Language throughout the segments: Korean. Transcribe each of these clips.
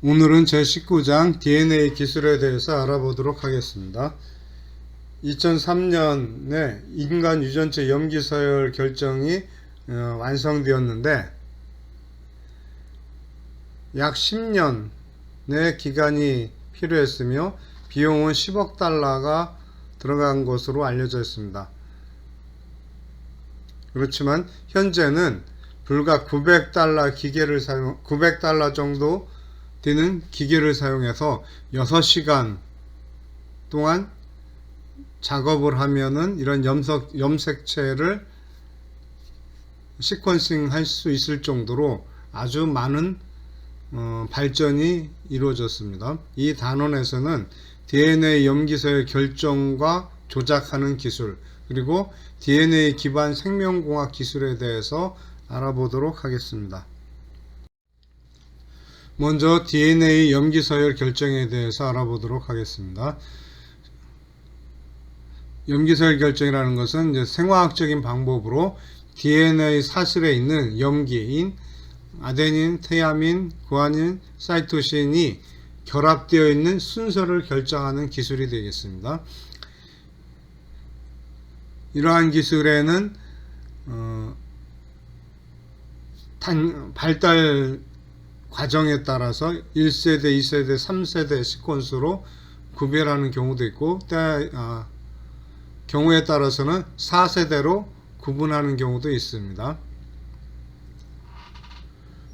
오늘은 제19장 DNA 기술에 대해서 알아보도록 하겠습니다. 2003년에 인간 유전체 염기 서열 결정이 완성되었는데 약 10년의 기간이 필요했으며 비용은 10억 달러가 들어간 것으로 알려져 있습니다. 그렇지만 현재는 불과 900달러 정도 되는 기계를 사용해서 6시간 동안 작업을 하면은 이런 염색체를 시퀀싱 할 수 있을 정도로 아주 많은 발전이 이루어졌습니다. 이 단원에서는 DNA 염기서열 결정과 조작하는 기술, 그리고 DNA 기반 생명공학 기술에 대해서 알아보도록 하겠습니다. 먼저 DNA 염기서열 결정에 대해서 알아보도록 하겠습니다. 염기서열 결정이라는 것은 이제 생화학적인 방법으로 DNA 사슬에 있는 염기인 아데닌, 태아민, 구아닌, 사이토신이 결합되어 있는 순서를 결정하는 기술이 되겠습니다. 이러한 기술에는 발달 과정에 따라서 1세대, 2세대, 3세대 시퀀스로 구별하는 경우도 있고 경우에 따라서는 4세대로 구분하는 경우도 있습니다.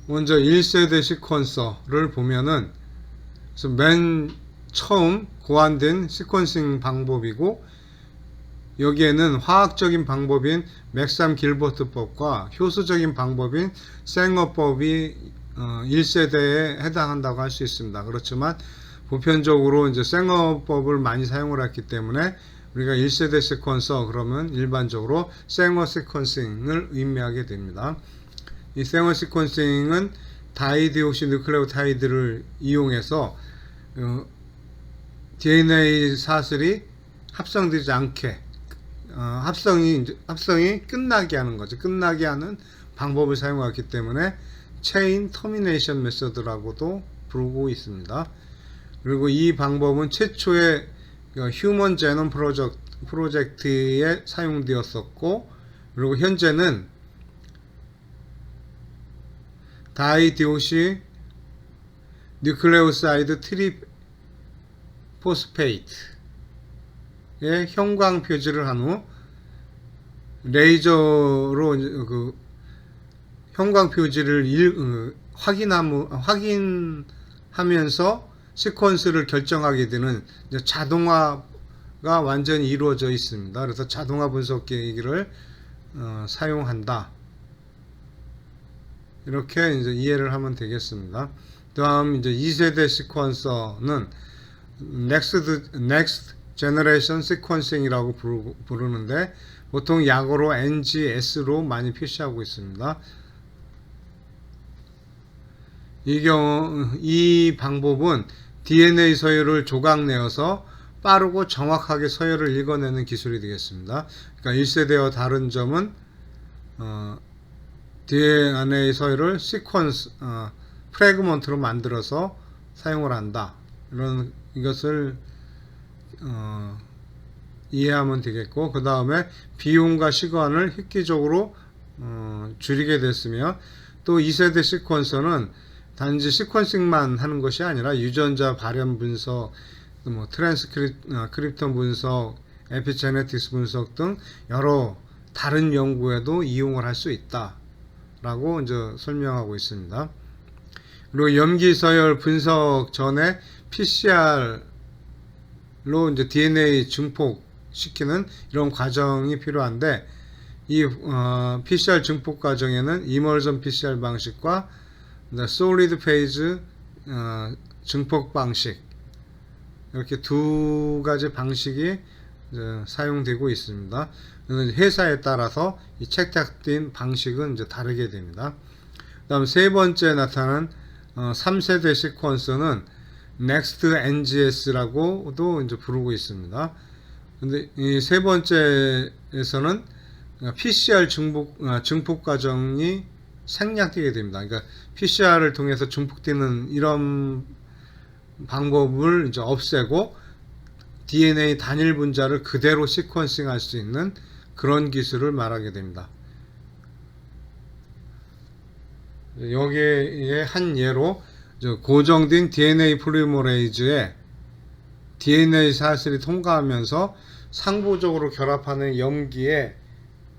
먼저 1세대 시퀀서를 보면은 맨 처음 고안된 시퀀싱 방법이고, 여기에는 화학적인 방법인 맥삼 길버트법과 효수적인 방법인 생어법이 1세대에 해당한다고 할 수 있습니다. 그렇지만 보편적으로 이제 생어법을 많이 사용을 했기 때문에 우리가 1세대 시퀀서 그러면 일반적으로 생어 시퀀싱을 의미하게 됩니다. 이 생어 시퀀싱은 다이디옥시 누클레오타이드를 이용해서 DNA 사슬이 합성되지 않게 합성이 끝나게 하는 거죠. 끝나게 하는 방법을 사용하기 때문에 체인 터미네이션 메서드라고도 부르고 있습니다. 그리고 이 방법은 최초의 휴먼 제놈 프로젝트에 사용되었었고, 그리고 현재는 다이디오시 뉴클레오사이드 트리포스페이트의 형광 표지를 한 후 레이저로 그 형광 표지를 확인하면서 시퀀스를 결정하게 되는 자동화가 완전히 이루어져 있습니다. 그래서 자동화 분석기를 사용한다. 이렇게 이제 이해를 하면 되겠습니다. 다음 이제 2세대 시퀀서는 Next Generation Sequencing이라고 부르는데 보통 약어로 NGS로 많이 표시하고 있습니다. 이 방법은 DNA 서열을 조각내어서 빠르고 정확하게 서열을 읽어내는 기술이 되겠습니다. 그러니까 1세대와 다른 점은 DNA 서열을 프래그먼트로 만들어서 사용을 한다. 이것을 이해하면 되겠고, 그 다음에 비용과 시간을 획기적으로 줄이게 됐으며, 또 2세대 시퀀서는 단지 시퀀싱만 하는 것이 아니라 유전자 발현 분석, 트랜스크립톤 분석, 에피제네틱스 분석 등 여러 다른 연구에도 이용을 할 수 있다 라고 이제 설명하고 있습니다. 그리고 염기 서열 분석 전에 PCR로 이제 DNA 증폭시키는 이런 과정이 필요한데, 이 PCR 증폭 과정에는 이머전 PCR 방식과 솔리드 페이즈 증폭 방식, 이렇게 두 가지 방식이 사용되고 있습니다. 회사에 따라서 이 채택된 방식은 이제 다르게 됩니다. 다음 세 번째 나타난 3세대 시퀀서는 Next NGS라고도 이제 부르고 있습니다. 근데 이 세 번째에서는 PCR 증폭 과정이 생략되게 됩니다. 그러니까 PCR을 통해서 중폭되는 이런 방법을 이제 없애고 DNA 단일 분자를 그대로 시퀀싱 할 수 있는 그런 기술을 말하게 됩니다. 여기에 한 예로 고정된 DNA 폴리머레이즈에 DNA 사슬이 통과하면서 상부적으로 결합하는 염기에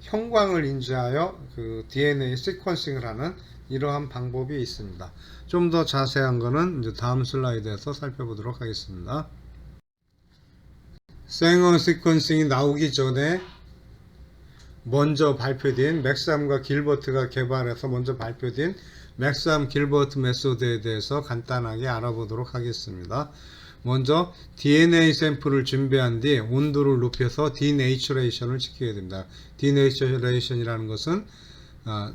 형광을 인지하여 그 DNA 시퀀싱을 하는 이러한 방법이 있습니다. 좀 더 자세한 거는 이제 다음 슬라이드에서 살펴보도록 하겠습니다. 생어 시퀀싱이 나오기 전에 먼저 발표된 맥삼과 길버트가 개발해서 먼저 발표된 맥삼 길버트 메소드에 대해서 간단하게 알아보도록 하겠습니다. 먼저 DNA 샘플을 준비한 뒤 온도를 높여서 디네이처레이션을 시키게 됩니다. 디네이처레이션이라는 것은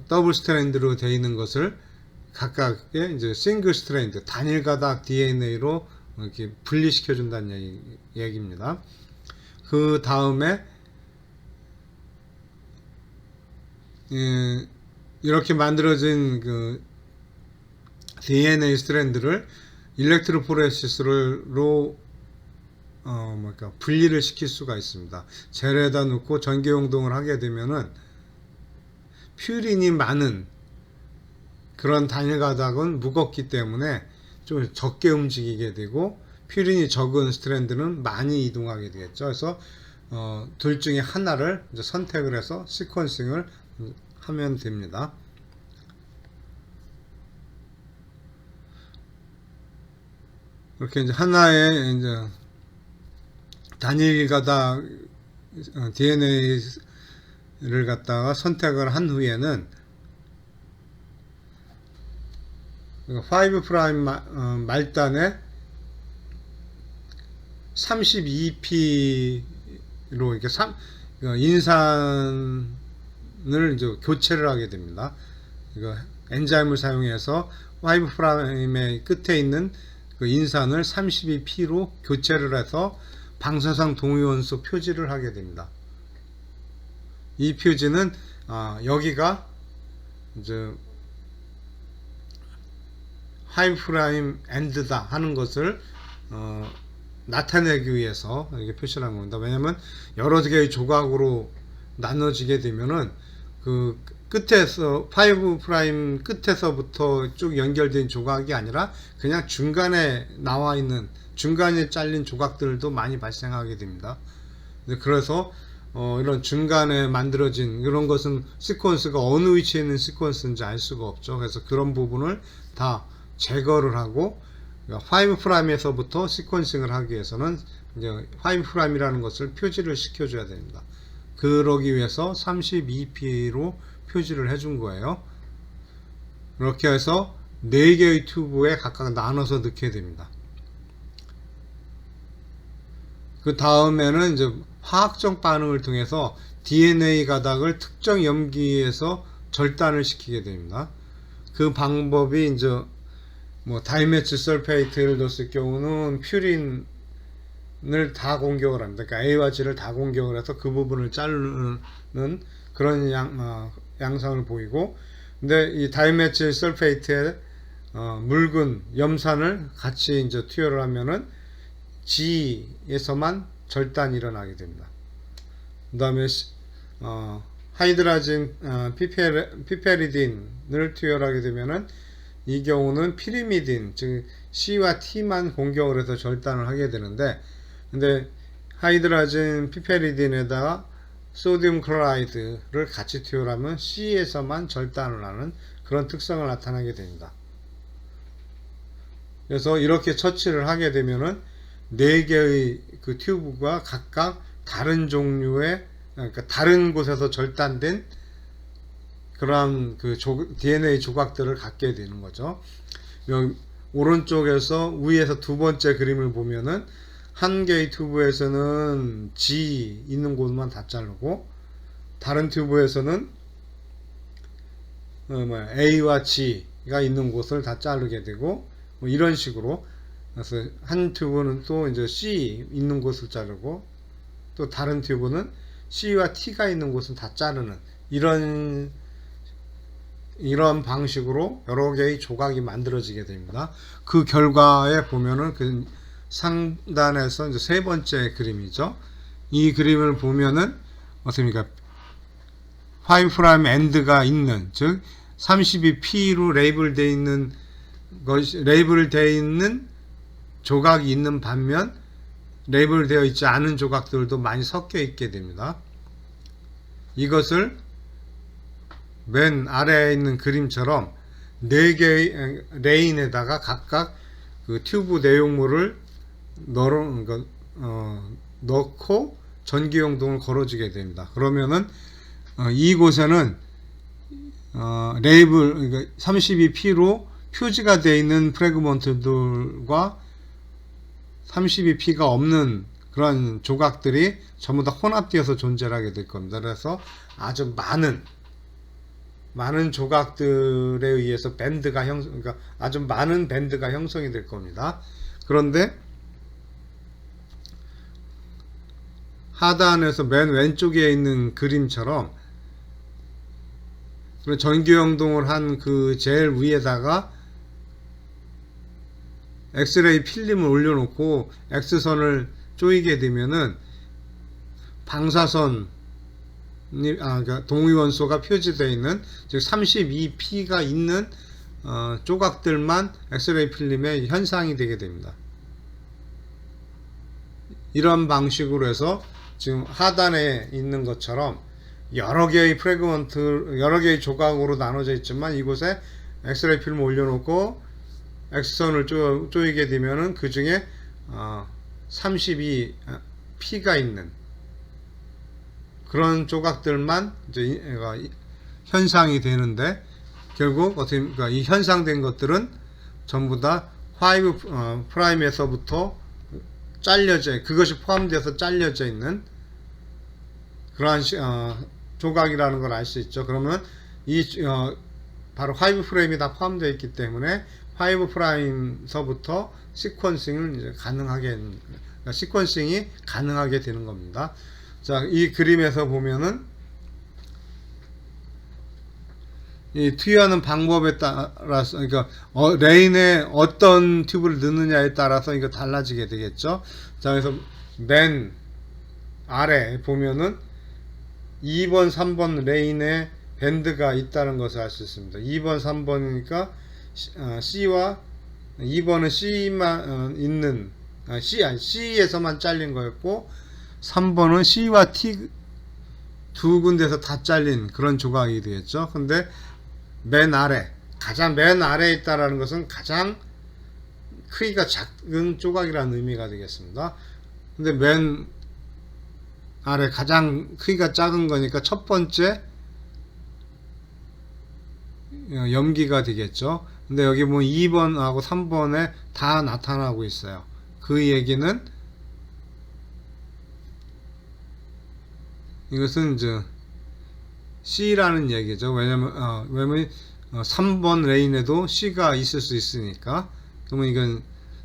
더블 스트랜드로 되어 있는 것을 각각의 이제 싱글 스트랜드 단일 가닥 DNA로 이렇게 분리시켜 준다는 얘기입니다. 그 다음에 이렇게 만들어진 그 DNA 스트랜드를 일렉트로포레시스로 분리를 시킬 수가 있습니다. 젤에다 넣고 전기 용동을 하게 되면은 퓨린이 많은 그런 단일 가닥은 무겁기 때문에 좀 적게 움직이게 되고 퓨린이 적은 스트랜드는 많이 이동하게 되겠죠. 그래서 둘 중에 하나를 이제 선택을 해서 시퀀싱을 하면 됩니다. 이렇게 이제 하나의 이제 단일 가닥 DNA를 갖다가 선택을 한 후에는 5' 말단에 32P로 이렇게 인산을 이제 교체를 하게 됩니다. 이거 엔자임을 사용해서 5'의 끝에 있는 그 인산을 32P로 교체를 해서 방사성 동위원소 표지를 하게 됩니다. 이 표지는 여기가 이제 5' 엔드다 하는 것을 나타내기 위해서 이렇게 표시를 한 겁니다. 왜냐하면 여러 개의 조각으로 나눠지게 되면은 그 끝에서 5' 끝에서부터 쭉 연결된 조각이 아니라 그냥 중간에 나와 있는 중간에 잘린 조각들도 많이 발생하게 됩니다. 그래서 이런 중간에 만들어진 이런 것은 시퀀스가 어느 위치에 있는 시퀀스인지 알 수가 없죠. 그래서 그런 부분을 다 제거를 하고 5'에서부터 시퀀싱을 하기 위해서는 이제 5'이라는 것을 표지를 시켜줘야 됩니다. 그러기 위해서 32P로 표지를 해준 거예요. 이렇게 해서 4개의 튜브에 각각 나눠서 넣게 됩니다. 그 다음에는 이제 화학적 반응을 통해서 DNA 가닥을 특정 염기에서 절단을 시키게 됩니다. 그 방법이 이제 다이메틸 설페이트를 넣었을 경우는 퓨린을 다 공격을 합니다. 그러니까 A와 G를 다 공격을 해서 그 부분을 자르는 그런 양상을 보이고, 근데 이 다이메틸 설페이트에 묽은 염산을 같이 이제 투여를 하면은 G에서만 절단이 일어나게 됩니다. 그 다음에 하이드라진 피페리딘을 투여하게 되면은 이 경우는 피리미딘, 즉 C와 T만 공격을 해서 절단을 하게 되는데, 근데 하이드라진 피페리딘에다가 소디움 클로라이드를 같이 투여하면 C에서만 절단을 하는 그런 특성을 나타나게 됩니다. 그래서 이렇게 처치를 하게 되면은 4개의 그 튜브가 각각 다른 종류의, 그러니까 다른 곳에서 절단된 그러한 그 DNA 조각들을 갖게 되는 거죠. 여기 오른쪽에서 위에서 두 번째 그림을 보면은 한 개의 튜브에서는 G 있는 곳만 다 자르고, 다른 튜브에서는 A와 G가 있는 곳을 다 자르게 되고, 이런 식으로. 그래서 한 튜브는 또 이제 C 있는 곳을 자르고, 또 다른 튜브는 C와 T가 있는 곳은 다 자르는 이런 이런 방식으로 여러 개의 조각이 만들어지게 됩니다. 그 결과에 보면은 그 상단에서 이제 세 번째 그림이죠. 이 그림을 보면은 어떻습니까? 5' 엔드가 있는, 즉 32P로 레이블되어 있는 레이블되어 있는 조각이 있는 반면 레이블되어 있지 않은 조각들도 많이 섞여 있게 됩니다. 이것을 맨 아래에 있는 그림처럼 4개의 레인에다가 각각 그 튜브 내용물을 넣고 전기용동을 걸어주게 됩니다. 그러면은 이곳에는 레이블 32P로 표지가 되어 있는 프래그먼트들과 32P가 없는 그런 조각들이 전부 다 혼합되어서 존재를 하게 될 겁니다. 그래서 아주 많은 조각들에 의해서 그러니까 아주 많은 밴드가 형성이 될 겁니다. 그런데 하단에서 맨 왼쪽에 있는 그림처럼 전기용동을 한 그 제일 위에다가 엑스레이 필름을 올려놓고 X선을 조이게 되면은 방사선 그러니까 동위원소가 표시되어 있는, 즉 32P가 있는 조각들만 엑스레이 필름의 현상이 되게 됩니다. 이런 방식으로 해서 지금 하단에 있는 것처럼 여러 개의 프래그먼트, 여러 개의 조각으로 나눠져 있지만 이곳에 엑스레이 필름을 올려놓고 X선을 조이게 되면은 그 중에 32P가 있는 그런 조각들만 이제 현상이 되는데, 결국 어떻게 그러니까 이 현상된 것들은 전부 다 5'에서부터 잘려져, 그것이 포함되어서 잘려져 있는 그러한 조각이라는 걸 알 수 있죠. 그러면 이 바로 5'이 다 포함되어 있기 때문에 5'서부터 시퀀싱을 이제 시퀀싱이 가능하게 되는 겁니다. 자, 이 그림에서 보면은 이 투여하는 방법에 따라서, 그러니까 레인에 어떤 튜브를 넣느냐에 따라서 이거 달라지게 되겠죠. 자, 그래서 맨 아래 보면은 2번, 3번 레인에 밴드가 있다는 것을 알 수 있습니다. 2번, 3번이니까 C와 2번은 C만 있는 C에서만 잘린 거였고, 3번은 C와 T 두 군데서 다 잘린 그런 조각이 되겠죠. 근데 가장 맨 아래에 있다라는 것은 가장 크기가 작은 조각이라는 의미가 되겠습니다. 근데 맨 아래 가장 크기가 작은 거니까 첫 번째 염기가 되겠죠. 근데 여기 뭐 2번하고 3번에 다 나타나고 있어요. 그 얘기는 이것은 이제 C라는 얘기죠. 왜냐면 3번 레인에도 C가 있을 수 있으니까. 그러면 이건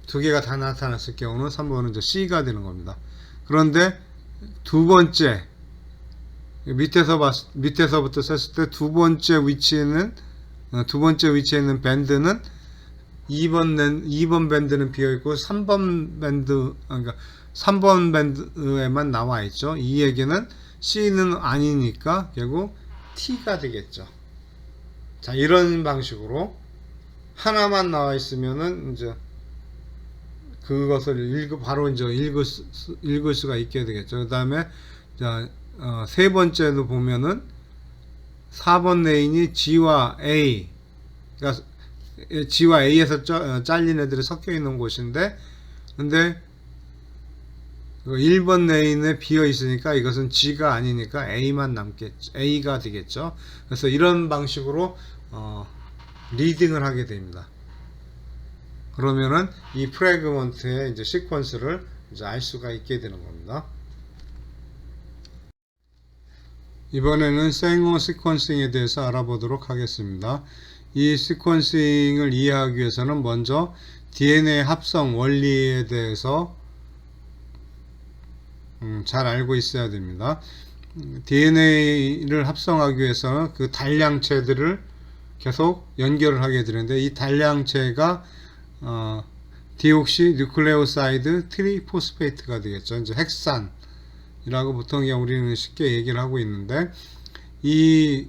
두 개가 다 나타났을 경우는 3번은 이제 C가 되는 겁니다. 그런데 두 번째 밑에서부터 셌을 때 두 번째 위치에 있는 밴드는 2번 밴드는 비어있고 3번 밴드, 그러니까 3번 밴드에만 나와 있죠. 이 얘기는 C는 아니니까 결국 T가 되겠죠. 자, 이런 방식으로 하나만 나와 있으면은 이제 그것을 바로 이제 읽을 수가 있게 되겠죠. 그 다음에 세 번째도 보면은 4번 레인이 G와 A, 그러니까 G와 A에서 잘린 애들이 섞여 있는 곳인데, 근데 1번 레인에 비어 있으니까 이것은 G가 아니니까 A가 되겠죠. 그래서 이런 방식으로 리딩을 하게 됩니다. 그러면은 이 프래그먼트의 이제 시퀀스를 이제 알 수가 있게 되는 겁니다. 이번에는 생어 시퀀싱에 대해서 알아보도록 하겠습니다. 이 시퀀싱을 이해하기 위해서는 먼저 DNA 합성 원리에 대해서 잘 알고 있어야 됩니다. DNA를 합성하기 위해서는 그 단량체들을 계속 연결을 하게 되는데 이 단량체가 디옥시 뉴클레오사이드 트리포스페이트가 되겠죠. 이제 핵산이라고 보통 그냥 우리는 쉽게 얘기를 하고 있는데 이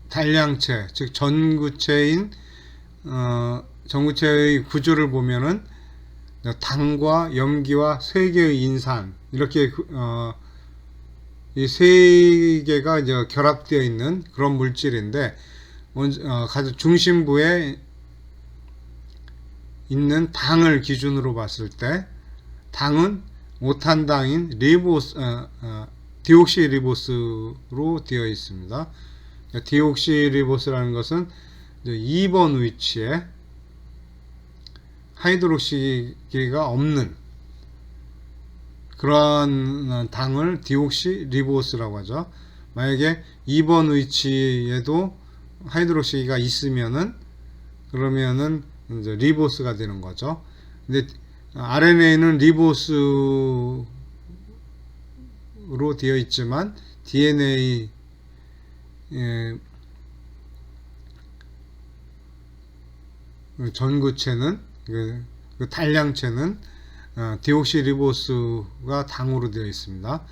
단량체, 즉 전구체의 구조를 보면은 당과 염기와 세 개의 인산 이렇게 이 세 개가 이제 결합되어 있는 그런 물질인데 가장 중심부에 있는 당을 기준으로 봤을 때 당은 5탄당인 디옥시리보스로 되어 있습니다. 디옥시리보스라는 것은 2번 위치에 하이드록시기가 없는 그러한 당을 디옥시리보스라고 하죠. 만약에 2번 위치에도 하이드록시기가 있으면은 그러면은 이제 리보스가 되는 거죠. 근데 RNA는 리보스로 되어 있지만 DNA 전구체는 그 단량체는 디옥시리보스가 당으로 되어 있습니다.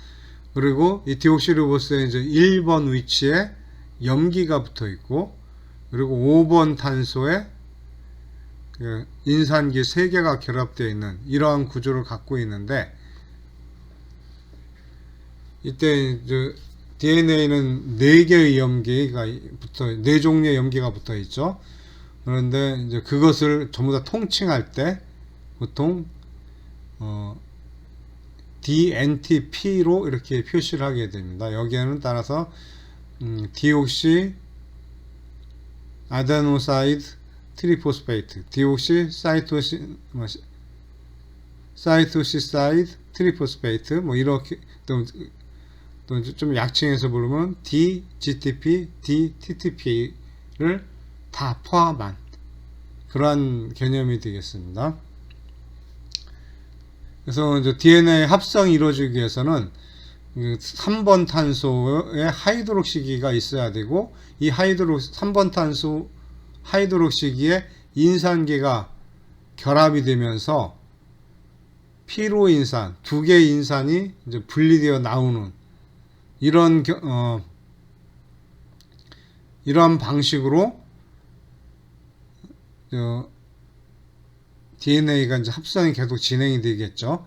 그리고 이 디옥시리보스에 이제 1번 위치에 염기가 붙어 있고 그리고 5번 탄소에 인산기 3개가 결합되어 있는 이러한 구조를 갖고 있는데 이때 이제 DNA는 4개의 염기가 4종류의 염기가 붙어 있죠. 그런데 이제 그것을 전부 다 통칭할 때 보통 DNTP로 이렇게 표시를 하게 됩니다. 여기에는 따라서 디옥시 아데노사이드 트리포스페이트, 디옥시 사이토시사이드 트리포스페이트 뭐 이렇게 또 좀 약칭해서 부르면 DGTP, DTTP를 다 포함한 그러한 개념이 되겠습니다. 그래서 이제 DNA 합성이 이루어지기 위해서는 3번 탄소에 하이드록시기가 있어야 되고 이 3번 탄소 하이드록시기에 인산기가 결합이 되면서 피로인산 2개의 인산이 이제 분리되어 나오는 이런 방식으로 DNA가 이제 합성이 계속 진행이 되겠죠.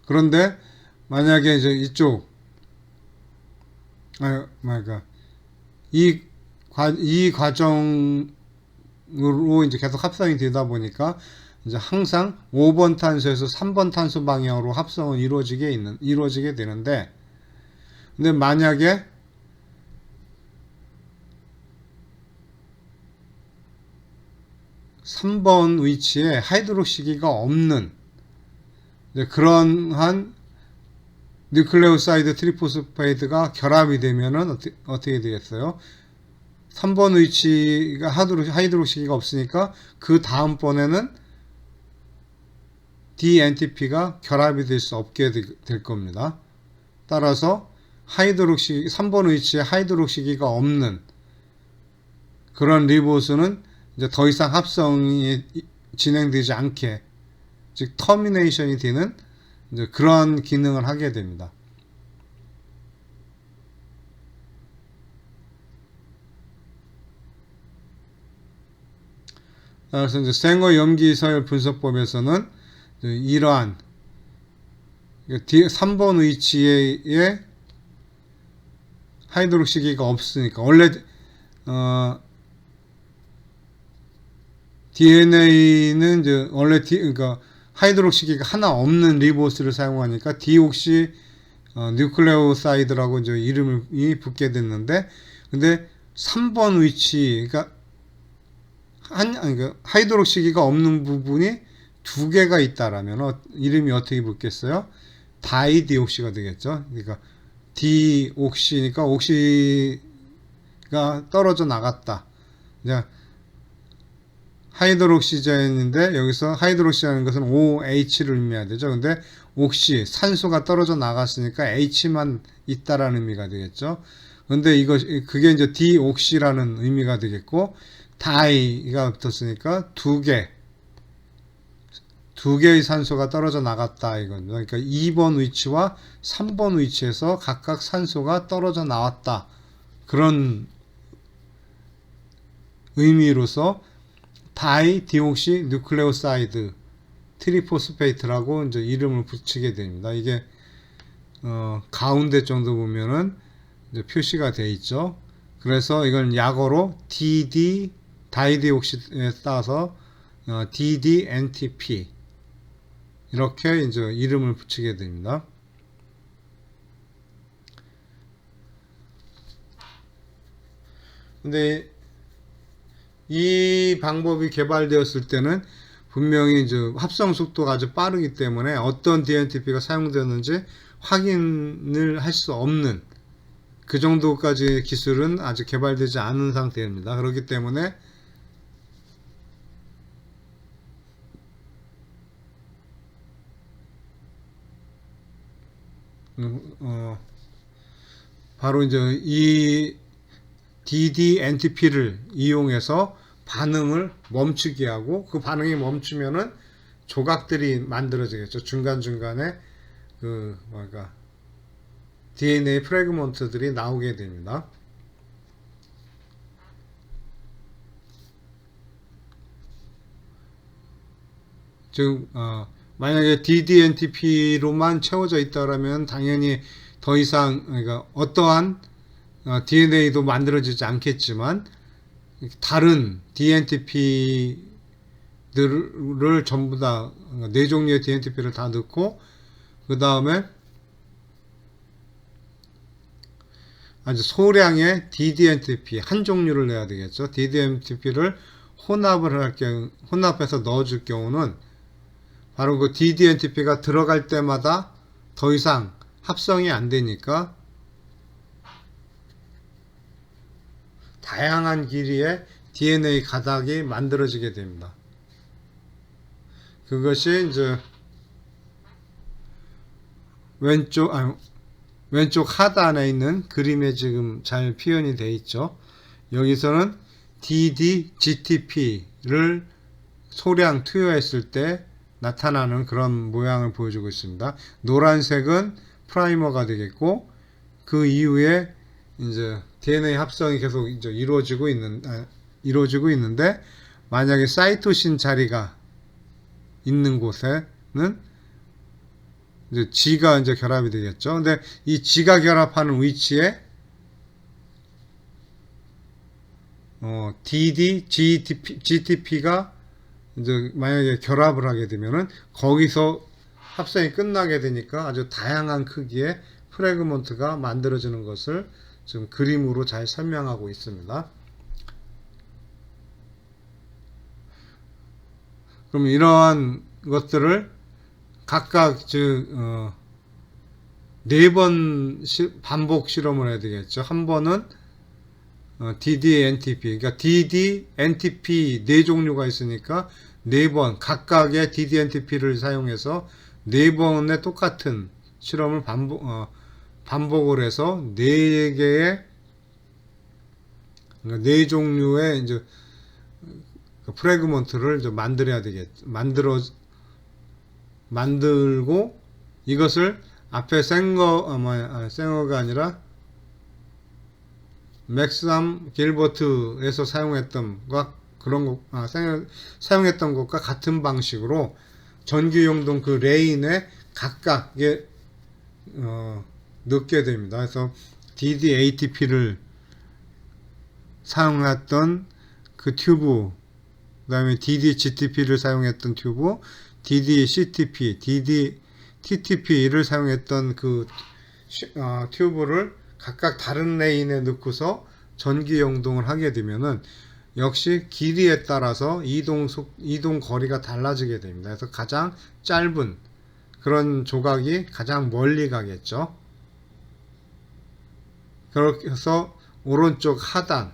그런데 만약에 이제 이 과정으로 이제 계속 합성이 되다 보니까 이제 항상 5번 탄소에서 3번 탄소 방향으로 합성은 이루어지게 되는데 근데 만약에 (3번) 위치에 하이드록시기가 없는 그러한 뉴클레오사이드 트리포스페이트가 결합이 되면은 어떻게 되겠어요? 3번 위치가 하이드록시기가 없으니까 그 다음번에는 DNTP가 결합이 될 수 없게 될 겁니다. 따라서 3번 위치에 하이드록시기가 없는 그런 리보스는 이제 더 이상 합성이 진행되지 않게, 즉 터미네이션이 되는 이제 그런 기능을 하게 됩니다. 그래서 이제 생어 염기서열 분석법에서는 이러한 3번 위치에 하이드록시기가 없으니까 원래 DNA는 이제 원래 그러니까 하이드록시기가 하나 없는 리보스를 사용하니까 디옥시 뉴클레오사이드라고 이제 이름이 붙게 됐는데, 근데 3번 위치, 그러니까 하이드록시기가 없는 부분이 2개가 있다라면 이름이 어떻게 붙겠어요? 다이디옥시가 되겠죠. 그러니까 디옥시니까 옥시가 떨어져 나갔다. 이제 하이드록시젠인데 여기서 하이드록시라는 것은 OH를 의미해야 되죠. 근데 옥시, 산소가 떨어져 나갔으니까 H만 있다라는 의미가 되겠죠. 근데 그게 이제 디옥시라는 의미가 되겠고, 다이가 붙었으니까 두 개의 산소가 떨어져 나갔다 이건. 그러니까 2번 위치와 3번 위치에서 각각 산소가 떨어져 나왔다. 그런 의미로서 다이디옥시 누클레오사이드 트리포스페이트라고 이제 이름을 붙이게 됩니다. 이게 가운데 정도 보면은 이제 표시가 되어 있죠. 그래서 이건 약어로 DD 다이디옥시에 따서 DDNTP 이렇게 이제 이름을 붙이게 됩니다. 근데 이 방법이 개발되었을 때는 분명히 이제 합성 속도가 아주 빠르기 때문에 어떤 DNTP가 사용되었는지 확인을 할 수 없는 그 정도까지 기술은 아직 개발되지 않은 상태입니다. 그렇기 때문에 바로 이제 이 DDNTP를 이용해서 반응을 멈추게 하고 그 반응이 멈추면은 조각들이 만들어지겠죠. 중간중간에 그 뭐랄까 DNA 프래그먼트들이 나오게 됩니다. 즉 만약에 DDNTP로만 채워져 있다라면 당연히 더 이상 그러니까 어떠한 DNA도 만들어지지 않겠지만 다른 DNTP들을 전부 다 네 종류의 DNTP를 다 넣고 그 다음에 아주 소량의 DDNTP 한 종류를 내야 되겠죠. DDNTP를 혼합해서 넣어줄 경우는 바로 그 DDNTP가 들어갈 때마다 더 이상 합성이 안 되니까 다양한 길이의 DNA 가닥이 만들어지게 됩니다. 그것이 이제 왼쪽 하단에 있는 그림에 지금 잘 표현이 되어 있죠. 여기서는 DDGTP를 소량 투여했을 때 나타나는 그런 모양을 보여주고 있습니다. 노란색은 프라이머가 되겠고 그 이후에 이제 DNA 합성이 계속 이제 이루어지고 있는데 만약에 사이토신 자리가 있는 곳에는 이제 G가 이제 결합이 되겠죠. 근데 이 G가 결합하는 위치에 GTP가 이제 만약에 결합을 하게 되면은 거기서 합성이 끝나게 되니까 아주 다양한 크기의 프래그먼트가 만들어지는 것을 지금 그림으로 잘 설명하고 있습니다. 그럼 이러한 것들을 각각 네 번 반복 실험을 해야 되겠죠. 한 번은 DDNTP, 그러니까 DDNTP 네 종류가 있으니까 네 번 각각의 DDNTP를 사용해서 네 번의 똑같은 실험을 반복을 해서 네 개의 네 종류의 이제 프래그먼트를 이제 만들어야 되겠죠. 만들고 이것을 앞에 생어가 아니라 맥삼 길버트에서 사용했던 것과 같은 방식으로 전기용동 그 레인에 각각에 넣게 됩니다. 그래서 DDATP를 사용했던 그 튜브, 그 다음에 DDGTP를 사용했던 튜브, DDCTP, DDTTP를 사용했던 그 튜브를 각각 다른 레인에 넣고서 전기 용동을 하게 되면은 역시 길이에 따라서 이동 거리가 달라지게 됩니다. 그래서 가장 짧은 그런 조각이 가장 멀리 가겠죠. 그렇게 해서 오른쪽 하단에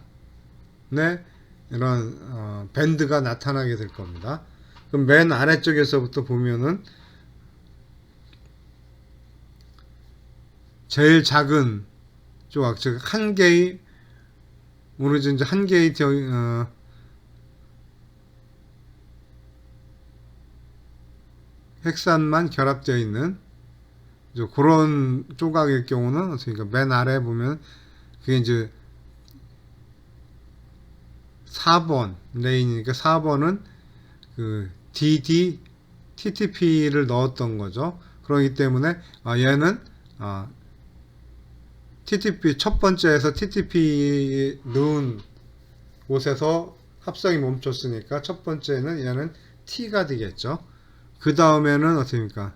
이런 밴드가 나타나게 될 겁니다. 그럼 맨 아래쪽에서부터 보면은 제일 작은 조각, 즉 한 개의 오로지 이제 한 개의 핵산만 결합되어 있는 그런 조각일 경우는 그러니까 맨 아래 보면 그게 이제 4번 레인이니까 4번은 그 DD TTP를 넣었던 거죠. 그렇기 때문에 얘는 TTP 첫 번째에서 TTP 넣은 곳에서 합성이 멈췄으니까 첫 번째는 얘는 T가 되겠죠. 그 다음에는 어떻습니까?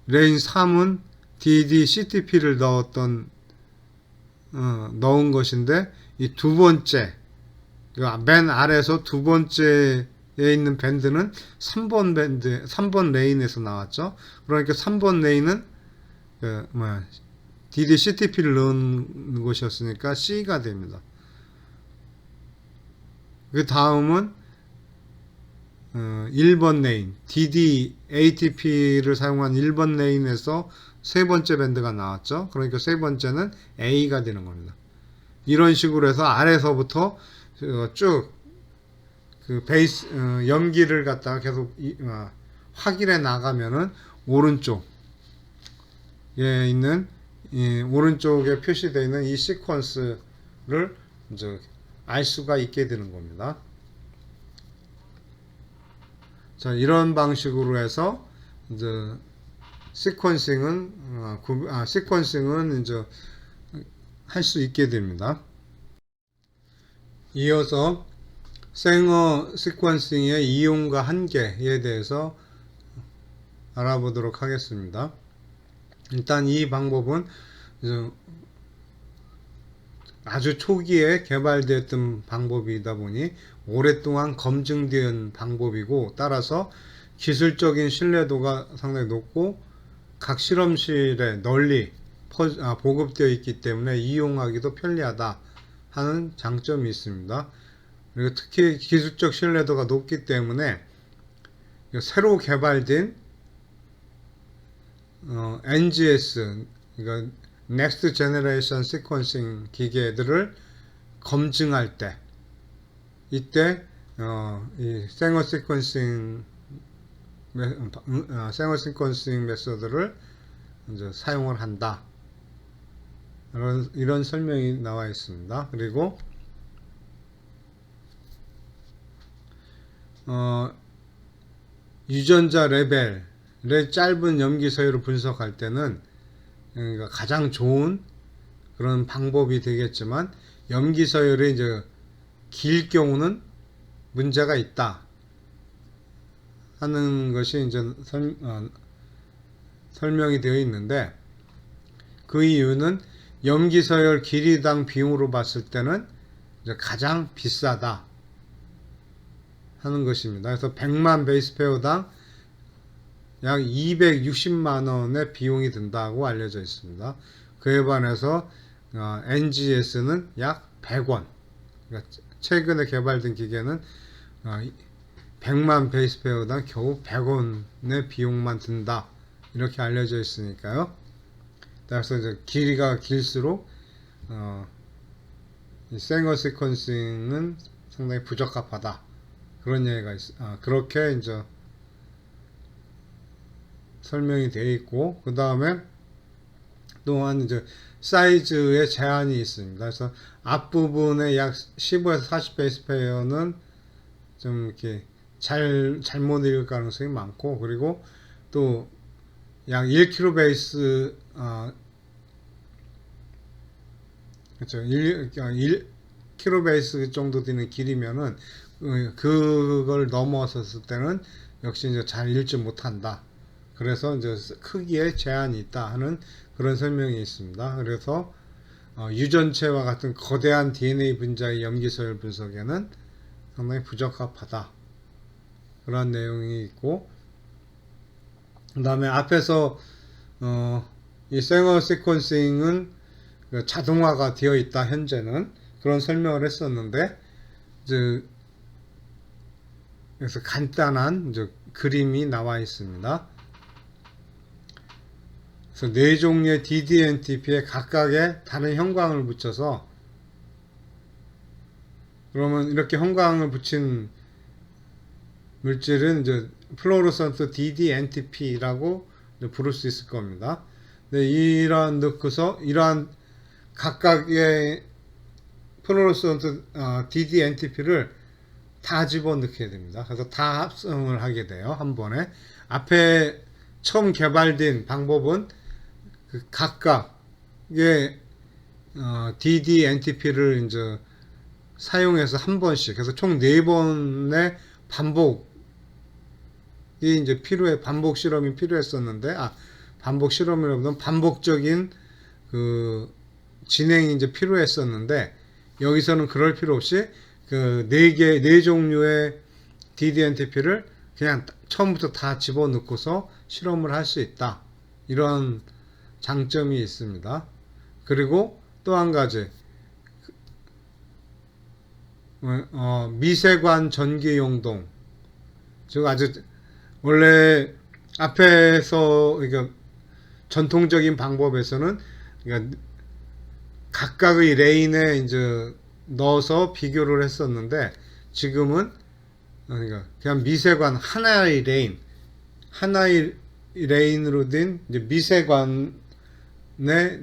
레인 3은 DD CTP를 넣은 것인데 이 두 번째 맨 아래에서 두 번째에 있는 밴드는 3번 레인에서 나왔죠. 그러니까 3번 레인은 DD CTP를 넣은 곳이었으니까 C가 됩니다. 그 다음은 1번 레인 DD ATP를 사용한 1번 레인에서 세 번째 밴드가 나왔죠. 그러니까 세 번째는 A가 되는 겁니다. 이런 식으로 해서 아래서부터 쭉 그 베이스 염기를 갖다가 계속 확인해 나가면은 오른쪽에 있는 오른쪽에 표시되어 있는 이 시퀀스를 이제 알 수가 있게 되는 겁니다. 자, 이런 방식으로 해서 이제 시퀀싱은 이제 할 수 있게 됩니다. 이어서 생어 시퀀싱의 이용과 한계에 대해서 알아보도록 하겠습니다. 일단 이 방법은 아주 초기에 개발되었던 방법이다 보니 오랫동안 검증된 방법이고 따라서 기술적인 신뢰도가 상당히 높고 각 실험실에 널리 보급되어 있기 때문에 이용하기도 편리하다 하는 장점이 있습니다. 그리고 특히 기술적 신뢰도가 높기 때문에 새로 개발된 NGS 그러니까 Next Generation Sequencing 기계들을 검증할 때 이때 이 생어 시퀀싱 메소드를 이제 사용을 한다. 이런 설명이 나와 있습니다. 그리고 유전자 레벨의 짧은 염기 서열을 분석할 때는 그러니까 가장 좋은 그런 방법이 되겠지만 염기 서열이 이제 길 경우는 문제가 있다 하는 것이 이제 설명이 되어 있는데 그 이유는 염기 서열 길이당 비용으로 봤을 때는 이제 가장 비싸다 하는 것입니다. 그래서 100만 베이스 페어당 약 260만원의 비용이 든다고 알려져 있습니다. 그에 반해서 NGS는 약 100원. 그러니까 최근에 개발된 기계는 100만 베이스 페어당 겨우 100원의 비용만 든다. 이렇게 알려져 있으니까요. 그래서 이제 길이가 길수록 이 생어 시퀀싱은 상당히 부적합하다. 그런 얘기가 그렇게 이제 설명이 되어 있고, 그 다음에 또한 이제 사이즈의 제한이 있습니다. 그래서 앞부분에 약 15에서 40 베이스 페어는 좀 이렇게 잘못 읽을 가능성이 많고, 그리고 또 약 1kb 베이스, 그렇죠. 1kb 베이스 정도 되는 길이면은 그걸 넘어섰을 때는 역시 이제 잘 읽지 못한다. 그래서 이제 크기에 제한이 있다 하는 그런 설명이 있습니다. 그래서 유전체와 같은 거대한 DNA 분자의 염기서열 분석에는 상당히 부적합하다. 그런 내용이 있고, 그 다음에 앞에서 이 생어 시퀀싱은 자동화가 되어 있다 현재는 그런 설명을 했었는데, 이제 그래서 간단한 이제 그림이 나와 있습니다. 그래서 네 종류의 ddNTP에 각각의 다른 형광을 붙여서, 그러면 이렇게 형광을 붙인 물질은 이제 플로로선트 ddNTP라고 부를 수 있을 겁니다. 네, 이러한 넣고서 이러한 각각의 플로로선트 ddNTP를 다 집어넣게 됩니다. 그래서 다 합성을 하게 돼요. 한 번에. 앞에 처음 개발된 방법은 그 각각의 ddNTP를 이제 사용해서 한 번씩, 그래서 총 4번의 반복이 이제 반복 실험이 필요했었는데, 반복 실험이라보다는 반복적인 그 진행이 이제 필요했었는데, 여기서는 그럴 필요 없이 그 네 종류의 ddNTP를 그냥 처음부터 다 집어넣고서 실험을 할 수 있다. 이런 장점이 있습니다. 그리고 또 한 가지, 미세관 전기 용동. 즉 아주 원래 앞에서 그러니까 전통적인 방법에서는 그러니까 각각의 레인에 이제 넣어서 비교를 했었는데, 지금은 그러니까 그냥 미세관 하나의 레인으로 된 이제 미세관에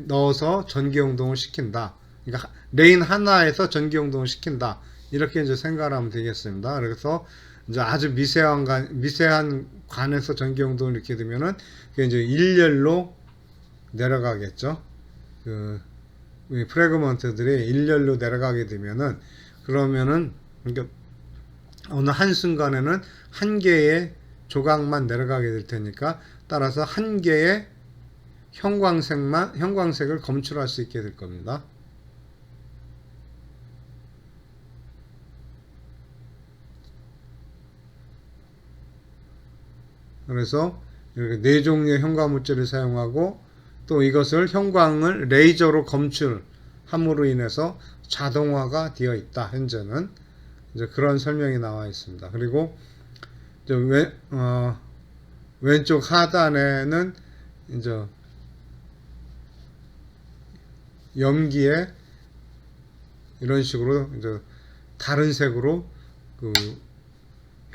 넣어서 전기 용동을 시킨다. 그러니까 레인 하나에서 전기 용동을 시킨다. 이렇게 이제 생각을 하면 되겠습니다. 그래서 이제 아주 미세한 관에서 전기 용동을 이렇게 되면은 그게 이제 일렬로 내려가겠죠. 그 프래그먼트들이 일렬로 내려가게 되면은, 그러면은 그러니까 어느 한순간에는 한 개의 조각만 내려가게 될 테니까, 따라서 한 개의 형광색을 검출할 수 있게 될 겁니다. 그래서 이렇게 네 종류의 형광 물질을 사용하고, 또 이것을 형광을 레이저로 검출함으로 인해서 자동화가 되어 있다. 현재는 이제 그런 설명이 나와 있습니다. 그리고 이제 왼쪽 하단에는 이제 염기에 이런 식으로 이제 다른 색으로 그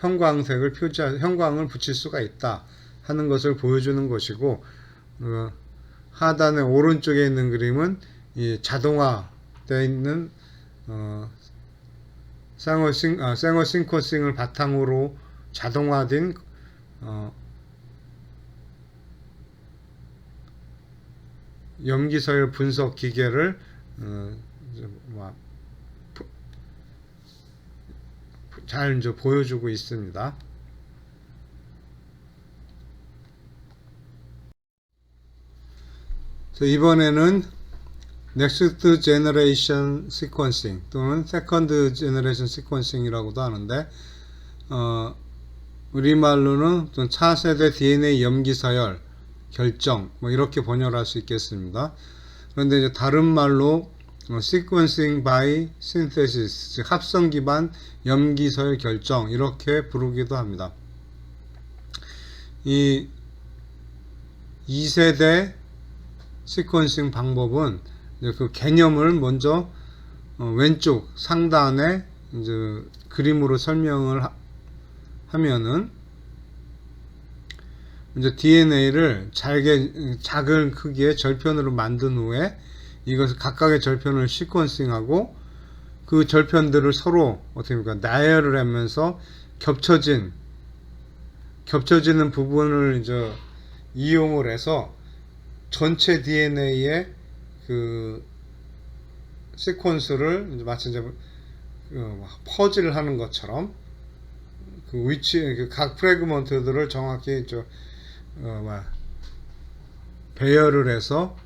형광을 붙일 수가 있다 하는 것을 보여주는 것이고, 하단의 오른쪽에 있는 그림은 이 자동화되어 있는 생어 싱커싱을 바탕으로 자동화된 염기서열 분석 기계를 잘 이제 보여주고 있습니다. 이번에는 Next Generation Sequencing 또는 Second Generation Sequencing이라고도 하는데, 우리말로는 차세대 DNA 염기서열 결정 이렇게 번역할 수 있겠습니다. 그런데 이제 다른 말로 Sequencing by Synthesis, 즉 합성 기반 염기서열 결정 이렇게 부르기도 합니다. 이 2세대 시퀀싱 방법은 이제 그 개념을 먼저 왼쪽 상단에 이제 그림으로 설명을 하면은, 이제 DNA를 작은 크기의 절편으로 만든 후에 이것을 각각의 절편을 시퀀싱하고, 그 절편들을 서로 어떻게 보니까 나열을 하면서 겹쳐지는 부분을 이제 이용을 해서 전체 DNA의 그 시퀀스를 이제 마치 이제 퍼즐을 하는 것처럼 각 프래그먼트들을 정확히 배열을 해서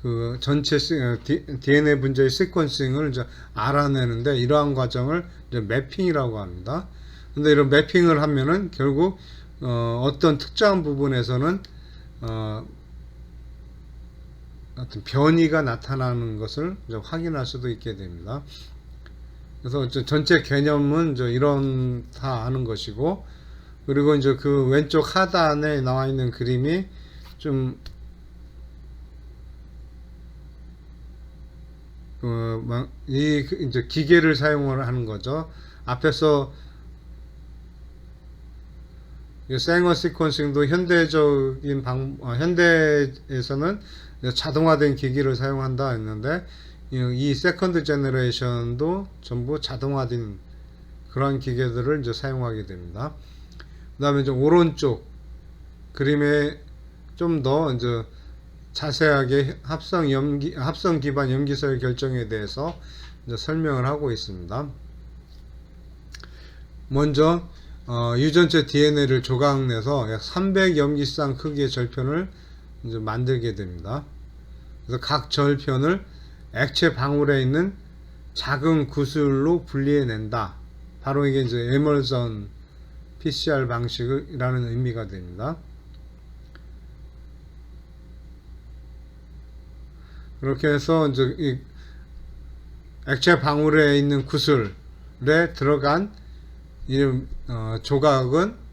그 전체 DNA 분자의 시퀀싱을 이제 알아내는데, 이러한 과정을 이제 매핑이라고 합니다. 근데 이런 매핑을 하면은 결국 어떤 특정한 부분에서는 어떤 변이가 나타나는 것을 이제 확인할 수도 있게 됩니다. 그래서 전체 개념은 이제 이런다 하는 것이고, 그리고 이제 그 왼쪽 하단에 나와 있는 그림이 좀 이제 기계를 사용을 하는 거죠. 앞에서 생어 시퀀싱도 현대에서는 자동화된 기기를 사용한다 했는데, 이 세컨드 제너레이션도 전부 자동화된 그런 기계들을 이제 사용하게 됩니다. 그 다음에 이제 오른쪽 그림에 좀 더 이제 자세하게 합성 기반 염기서열 결정에 대해서 이제 설명을 하고 있습니다. 먼저 유전체 DNA를 조각내서 약 300 염기쌍 크기의 절편을 이제 만들게 됩니다. 그래서 각 절편을 액체 방울에 있는 작은 구슬로 분리해낸다. 바로 이게 이제 에멀전 PCR 방식이라는 의미가 됩니다. 그렇게 해서 이제 이 액체 방울에 있는 구슬에 들어간 이 조각은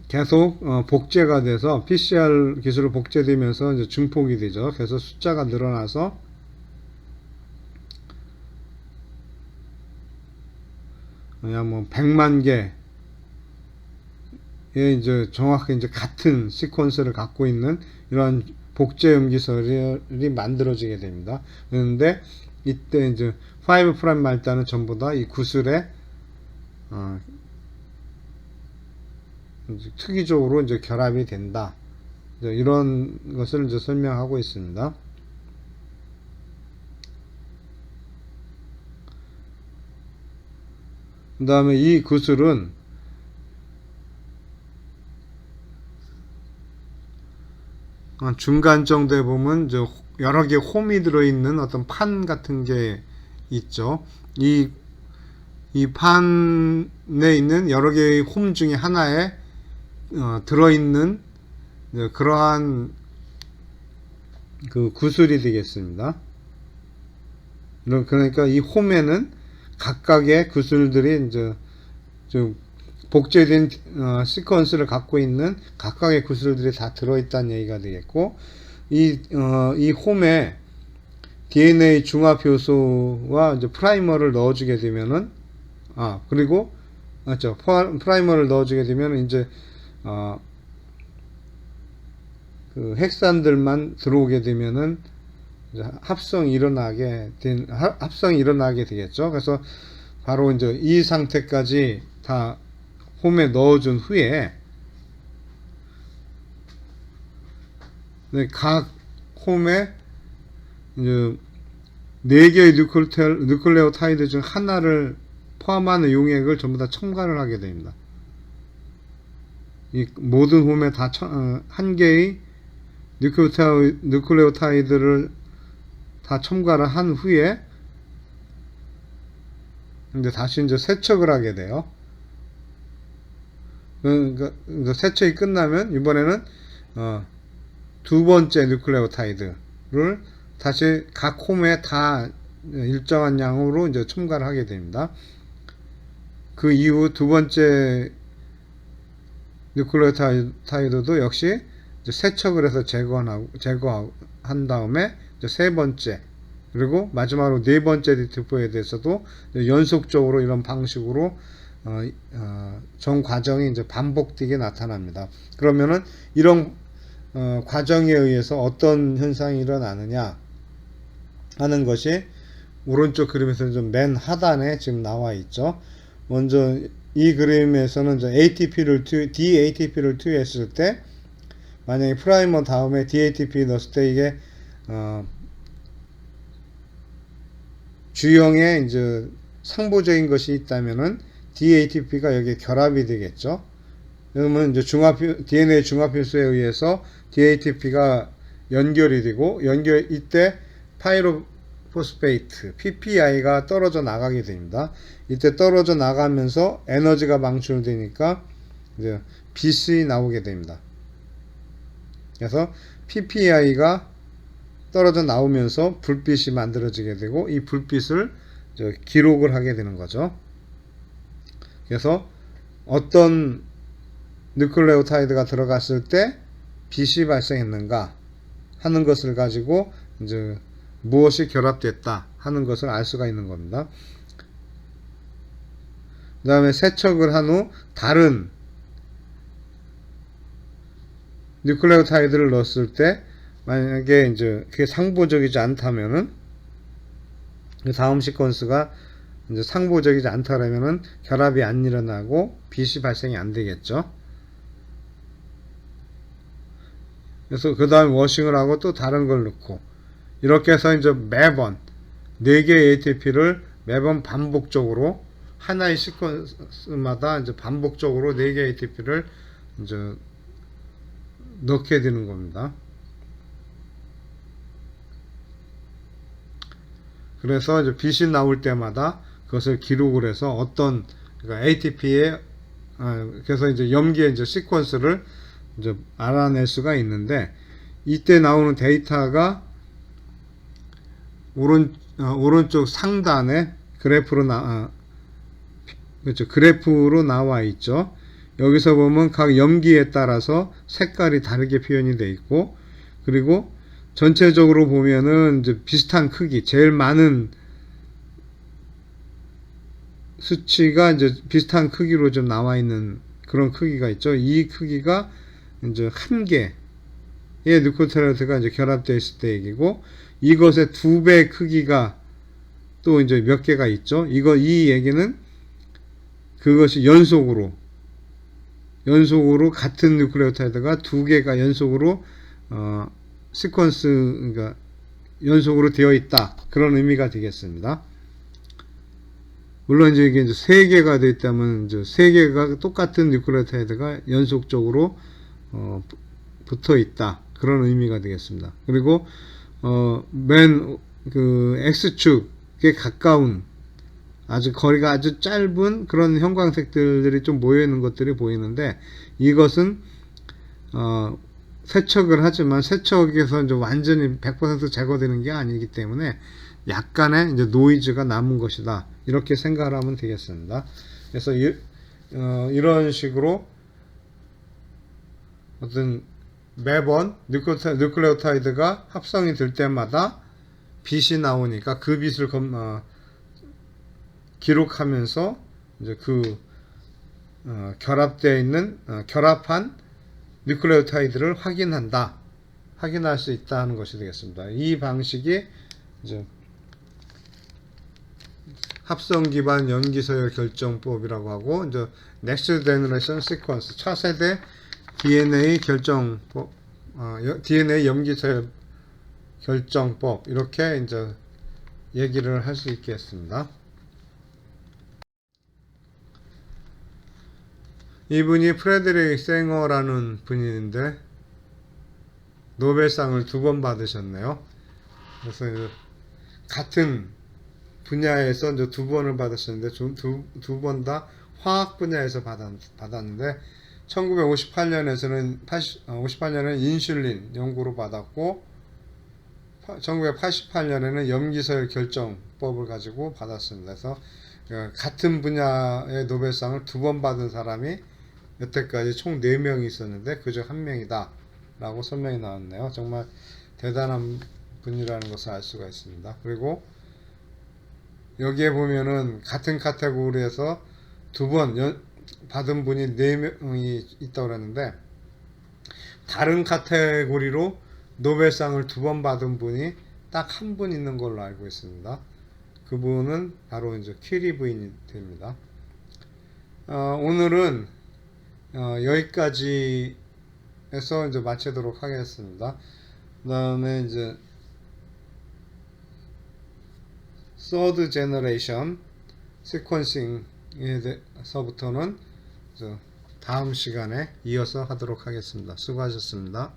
계속 복제가 돼서 PCR 기술로 복제되면서 이제 증폭이 되죠. 그래서 숫자가 늘어나서 그냥 뭐 100만 개의 이제 정확히 이제 같은 시퀀스를 갖고 있는 이런 복제 염기설이 만들어지게 됩니다. 그런데 이때 이제 5' 말단은 전부 다 이 구슬에 특이적으로 이제 결합이 된다. 이런 것을 이제 설명하고 있습니다. 그 다음에 이 구슬은 중간 정도에 보면 이제 여러 개 홈이 들어있는 어떤 판 같은 게 있죠. 이 판에 있는 여러 개의 홈 중에 하나에 들어있는 그러한 그 구슬이 되겠습니다. 그러니까 이 홈에는 각각의 구슬들이 이제 좀 복제된 시퀀스를 갖고 있는 각각의 구슬들이 다 들어있다는 얘기가 되겠고, 이 홈에 DNA 중합 효소와 이제 프라이머를 넣어주게 되면은, 그리고 맞죠, 프라이머를 넣어주게 되면 이제 그 핵산들만 들어오게 되면은 이제 합성이 일어나게 되겠죠. 그래서 바로 이제 이 상태까지 다 홈에 넣어준 후에 각 홈에 이제 4개의 누클레오타이드 중 하나를 포함하는 용액을 전부 다 첨가를 하게 됩니다. 이 모든 홈에 다 한 개의 누클레오타이드를 다 첨가를 한 후에 이제 다시 이제 세척을 하게 돼요. 그러니까 세척이 끝나면 이번에는 두 번째 누클레오타이드를 다시 각 홈에 다 일정한 양으로 이제 첨가를 하게 됩니다. 그 이후 두 번째 누클레오타이드도 역시 이제 세척을 해서 제거한 다음에 이제 세 번째, 그리고 마지막으로 네 번째 디트포에 대해서도 연속적으로 이런 방식으로 전 과정이 이제 반복되게 나타납니다. 그러면은 이런 과정에 의해서 어떤 현상이 일어나느냐 하는 것이 오른쪽 그림에서 좀 맨 하단에 지금 나와 있죠. 먼저 이 그림에서는 DATP를 투여했을 때, 만약에 프라이머 다음에 DATP 넣었을 때 이게 주형의 이제 상보적인 것이 있다면은 DATP가 여기에 결합이 되겠죠. 그러면 이제 DNA 중합효소에 의해서 DATP가 연결이 되고, 이때 파이로포스페이트 PPI가 떨어져 나가게 됩니다. 이때 떨어져 나가면서 에너지가 방출되니까 이제 빛이 나오게 됩니다. 그래서 PPI가 떨어져 나오면서 불빛이 만들어지게 되고, 이 불빛을 기록을 하게 되는 거죠. 그래서 어떤 뉴클레오타이드가 들어갔을 때 빛이 발생했는가 하는 것을 가지고 이제 무엇이 결합됐다 하는 것을 알 수가 있는 겁니다. 그 다음에 세척을 한 후 다른 뉴클레오타이드를 넣었을 때 만약에 이제 그게 상보적이지 않다면은 그 다음 시퀀스가 이제 상보적이지 않다라면은 결합이 안 일어나고 빛이 발생이 안 되겠죠. 그래서 그 다음에 워싱을 하고 또 다른 걸 넣고 이렇게 해서 이제 매번 4개의 ATP를 매번 반복적으로 하나의 시퀀스마다 이제 반복적으로 4개의 ATP를 이제 넣게 되는 겁니다. 그래서 이제 빛이 나올 때마다 그것을 기록을 해서 어떤 그러니까 ATP의 그래서 이제 염기의 이제 시퀀스를 이제 알아낼 수가 있는데 이때 나오는 데이터가 오른쪽 상단에 그렇죠. 그래프로 나와 있죠. 여기서 보면 각 염기에 따라서 색깔이 다르게 표현이 되어 있고 그리고 전체적으로 보면은 이제 비슷한 크기, 제일 많은 수치가 이제 비슷한 크기로 좀 나와 있는 그런 크기가 있죠. 이 크기가 이제 한 개의 뉴클레오타이드가 이제 결합되어 있을 때 얘기고 이것의 2배 크기가 또 이제 몇 개가 있죠. 이 얘기는 그것이 연속으로 같은 뉴클레오타이드가 2개가 연속으로 시퀀스 그러니까 연속으로 되어 있다 그런 의미가 되겠습니다. 물론 이제 3개가 되어 있다면 이제 3개가 똑같은 뉴클레오타이드가 연속적으로 붙어 있다 그런 의미가 되겠습니다. 그리고 맨 그 X축에 가까운 거리가 아주 짧은 그런 형광색들이 좀 모여 있는 것들이 보이는데 이것은 세척을 하지만 세척에서 이제 완전히 100% 제거되는 게 아니기 때문에 약간의 이제 노이즈가 남은 것이다 이렇게 생각을 하면 되겠습니다. 그래서 이런 식으로 어떤 매번 뉴클레오타이드가 합성이 될 때마다 빛이 나오니까 그 빛을 기록하면서 이제 그 결합되어 있는 결합한 뉴클레오타이드를 확인할 수 있다는 것이 되겠습니다. 이 방식이 이제 합성 기반 염기 서열 결정법이라고 하고 이제 Next Generation Sequence 차세대 DNA 결정법, DNA 염기 서열 결정법 이렇게 이제 얘기를 할 수 있겠습니다. 이분이 프레드릭 생어라는 분인데 노벨상을 2번 받으셨네요. 그래서 같은 분야에서 이제 2번을 받으셨는데 두 번 다 화학 분야에서 받았는데 1958년에는 인슐린 연구로 받았고 1988년에는 염기서열 결정법을 가지고 받았습니다. 그래서 같은 분야의 노벨상을 2번 받은 사람이 여태까지 총 4명이 있었는데 그중 1명이다 라고 설명이 나왔네요. 정말 대단한 분이라는 것을 알 수가 있습니다. 그리고 여기에 보면은 같은 카테고리에서 2번 받은 분이 4명이 있다고 그랬는데 다른 카테고리로 노벨상을 2번 받은 분이 딱 1분 있는 걸로 알고 있습니다. 그분은 바로 이제 퀴리 부인이 됩니다. 오늘은 여기까지 해서 이제 마치도록 하겠습니다. 그 다음에 이제 Third Generation Sequencing에서부터는 다음 시간에 이어서 하도록 하겠습니다. 수고하셨습니다.